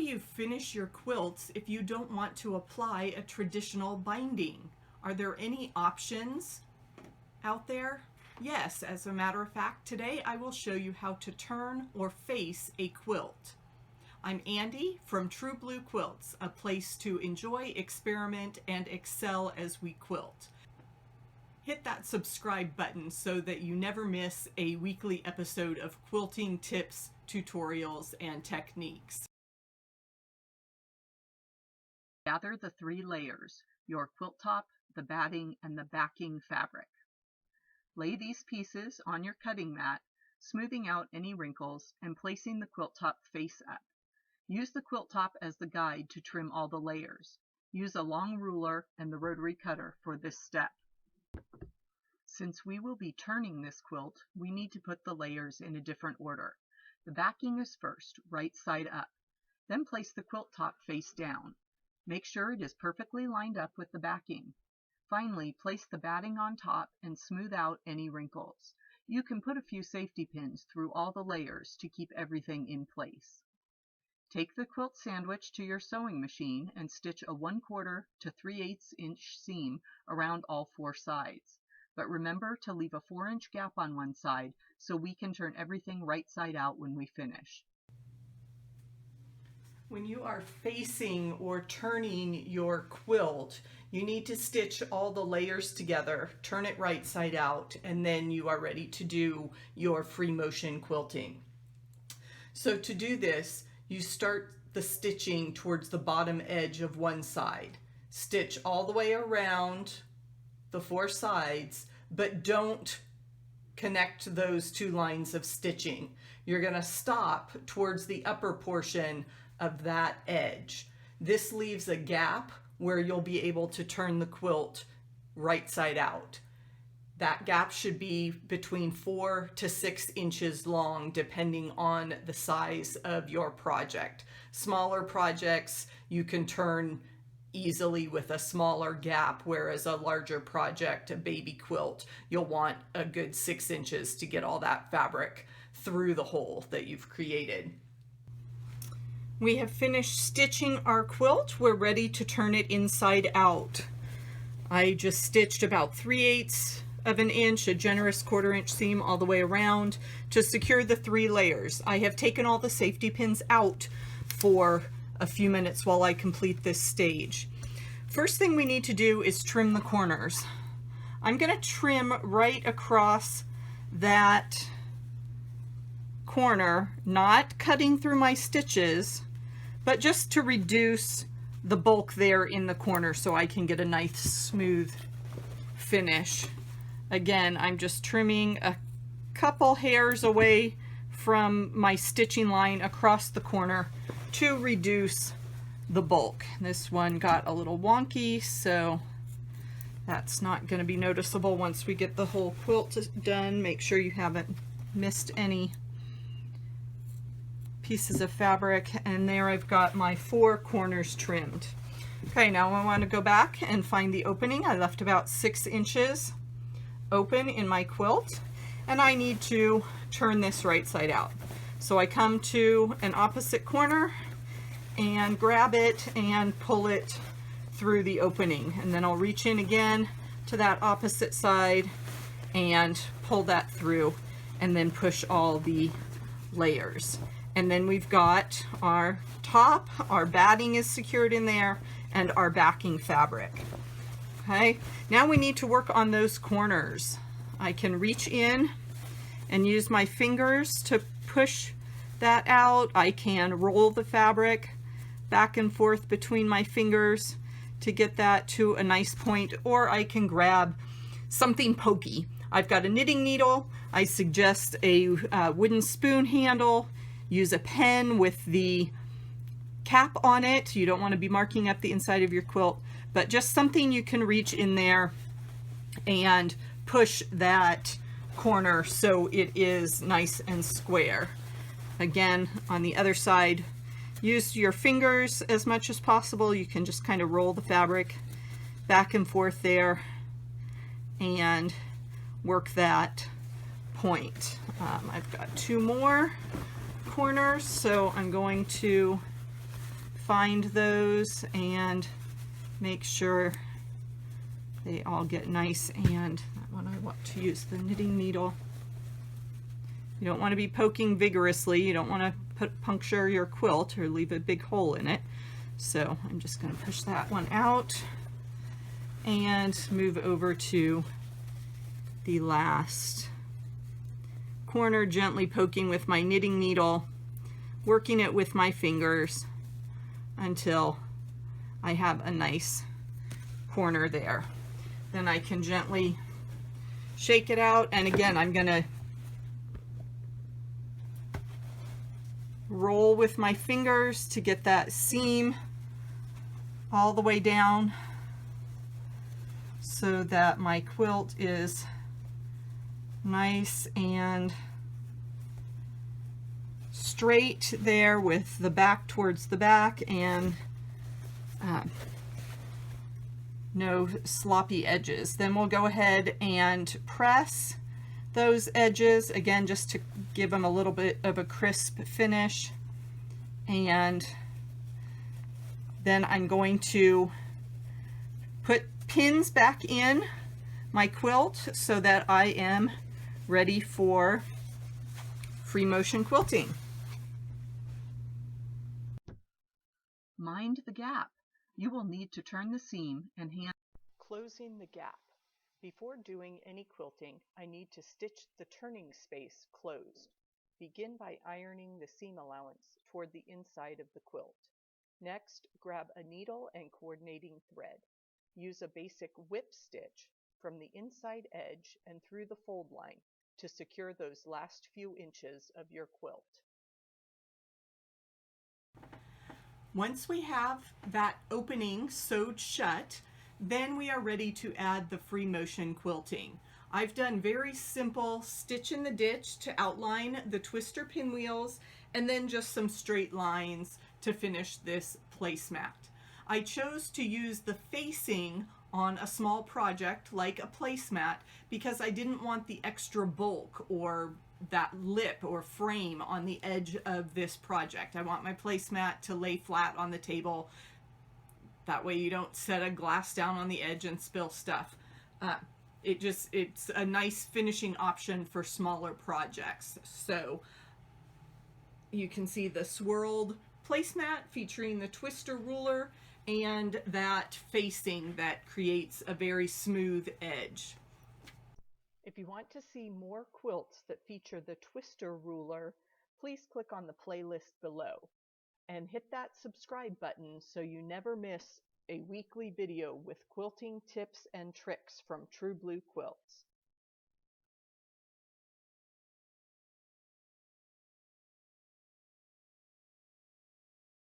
do you finish your quilts if you don't want to apply a traditional binding? Are there any options out there? Yes, as a matter of fact, today I will show you how to turn or face a quilt. I'm Andy from True Blue Quilts, a place to enjoy, experiment, and excel as we quilt. Hit that subscribe button so that you never miss a weekly episode of quilting tips, tutorials, and techniques. Gather the 3 layers, your quilt top, the batting, and the backing fabric. Lay these pieces on your cutting mat, smoothing out any wrinkles and placing the quilt top face up. Use the quilt top as the guide to trim all the layers. Use a long ruler and the rotary cutter for this step. Since we will be turning this quilt, we need to put the layers in a different order. The backing is first, right side up. Then place the quilt top face down. Make sure it is perfectly lined up with the backing. Finally, place the batting on top and smooth out any wrinkles. You can put a few safety pins through all the layers to keep everything in place. Take the quilt sandwich to your sewing machine and stitch a 1/4 to 3/8 inch seam around all 4 sides. But remember to leave a 4-inch gap on one side so we can turn everything right side out when we finish. When you are facing or turning your quilt, you need to stitch all the layers together, turn it right side out, and then you are ready to do your free motion quilting. So to do this, you start the stitching towards the bottom edge of one side. Stitch all the way around the 4 sides, but don't connect those 2 lines of stitching. You're going to stop towards the upper portion of that edge. This leaves a gap where you'll be able to turn the quilt right side out. That gap should be between 4 to 6 inches long, depending on the size of your project. Smaller projects you can turn easily with a smaller gap, whereas a larger project, a baby quilt, you'll want a good 6 inches to get all that fabric through the hole that you've created. We have finished stitching our quilt. We're ready to turn it inside out. I just stitched about 3/8 of an inch, a generous 1/4 inch seam all the way around to secure the 3 layers. I have taken all the safety pins out for a few minutes while I complete this stage. First thing we need to do is trim the corners. I'm going to trim right across that corner, not cutting through my stitches, but just to reduce the bulk there in the corner so I can get a nice smooth finish. Again, I'm just trimming a couple hairs away from my stitching line across the corner to reduce the bulk. This one got a little wonky, so that's not going to be noticeable once we get the whole quilt done. Make sure you haven't missed any pieces of fabric, and there I've got my 4 corners trimmed. Okay, now I want to go back and find the opening. I left about 6 inches open in my quilt, and I need to turn this right side out. So I come to an opposite corner and grab it and pull it through the opening, and then I'll reach in again to that opposite side and pull that through, and then push all the layers. And then we've got our top, our batting is secured in there, and our backing fabric. Okay, now we need to work on those corners. I can reach in and use my fingers to push that out. I can roll the fabric back and forth between my fingers to get that to a nice point, or I can grab something pokey. I've got a knitting needle. I suggest a wooden spoon handle. Use a pen with the cap on it. You don't want to be marking up the inside of your quilt, but just something you can reach in there and push that corner so it is nice and square. Again, on the other side, use your fingers as much as possible. You can just kind of roll the fabric back and forth there and work that point. I've got 2 more corners, so I'm going to find those and make sure they all get nice. And that one I want to use the knitting needle. You don't want to be poking vigorously. You don't want to puncture your quilt or leave a big hole in it. So I'm just going to push that one out and move over to the last corner, gently poking with my knitting needle, working it with my fingers until I have a nice corner there. Then I can gently shake it out, and again I'm going to roll with my fingers to get that seam all the way down so that my quilt is nice and straight there with the back towards the back and no sloppy edges. Then we'll go ahead and press those edges again just to give them a little bit of a crisp finish, and then I'm going to put pins back in my quilt so that I am ready for free motion quilting. Mind the gap. You will need to turn the seam and hand closing the gap. Before doing any quilting, I need to stitch the turning space closed. Begin by ironing the seam allowance toward the inside of the quilt. Next, grab a needle and coordinating thread. Use a basic whip stitch from the inside edge and through the fold line to secure those last few inches of your quilt. Once we have that opening sewed shut, then we are ready to add the free motion quilting. I've done very simple stitch in the ditch to outline the twister pinwheels and then just some straight lines to finish this placemat. I chose to use the facing on a small project like a placemat because I didn't want the extra bulk or that lip or frame on the edge of this project. I want my placemat to lay flat on the table. That way you don't set a glass down on the edge and spill stuff. It's a nice finishing option for smaller projects. So you can see the swirled placemat featuring the twister ruler and that facing that creates a very smooth edge. If you want to see more quilts that feature the twister ruler, please click on the playlist below and hit that subscribe button so you never miss a weekly video with quilting tips and tricks from True Blue Quilts.